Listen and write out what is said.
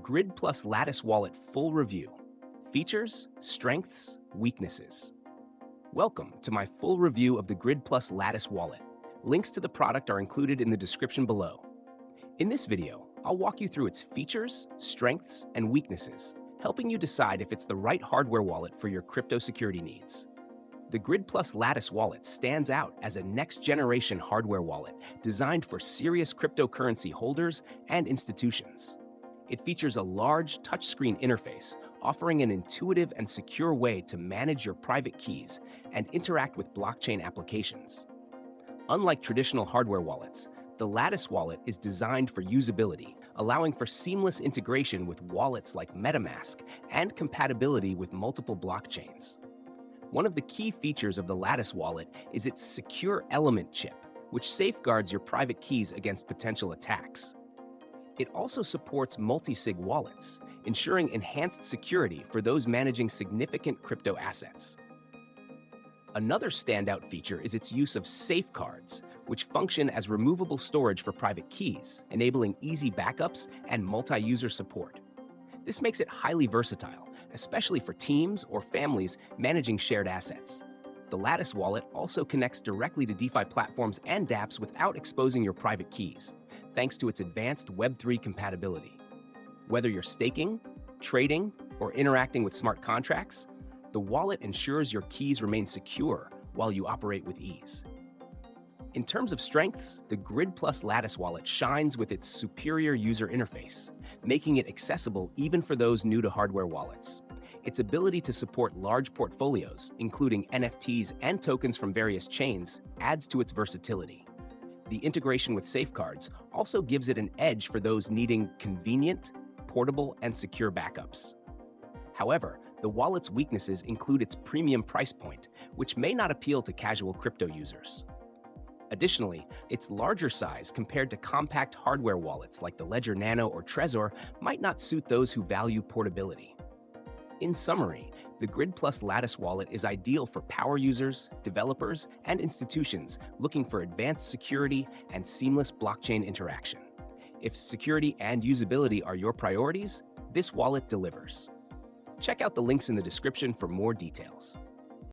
GridPlus Lattice Wallet full review. Features, strengths, weaknesses. Welcome to my full review of the GridPlus Lattice Wallet. Links to the product are included in the description below. In this video, I'll walk you through its features, strengths, and weaknesses, helping you decide if it's the right hardware wallet for your crypto security needs. The GridPlus Lattice Wallet stands out as a next-generation hardware wallet designed for serious cryptocurrency holders and institutions. It features a large touchscreen interface, offering an intuitive and secure way to manage your private keys and interact with blockchain applications. Unlike traditional hardware wallets, the Lattice Wallet is designed for usability, allowing for seamless integration with wallets like MetaMask and compatibility with multiple blockchains. One of the key features of the Lattice Wallet is its secure element chip, which safeguards your private keys against potential attacks. It also supports multi-sig wallets, ensuring enhanced security for those managing significant crypto assets. Another standout feature is its use of safecards, which function as removable storage for private keys, enabling easy backups and multi-user support. This makes it highly versatile, especially for teams or families managing shared assets. The Lattice Wallet also connects directly to DeFi platforms and dApps without exposing your private keys, thanks to its advanced Web3 compatibility. Whether you're staking, trading, or interacting with smart contracts, the wallet ensures your keys remain secure while you operate with ease. In terms of strengths, the GridPlus Lattice Wallet shines with its superior user interface, making it accessible even for those new to hardware wallets. Its ability to support large portfolios, including NFTs and tokens from various chains, adds to its versatility. The integration with safecards also gives it an edge for those needing convenient, portable, and secure backups. However, the wallet's weaknesses include its premium price point, which may not appeal to casual crypto users. Additionally, its larger size compared to compact hardware wallets like the Ledger Nano or Trezor might not suit those who value portability. In summary, the GridPlus Lattice Wallet is ideal for power users, developers, and institutions looking for advanced security and seamless blockchain interaction. If security and usability are your priorities, this wallet delivers. Check out the links in the description for more details.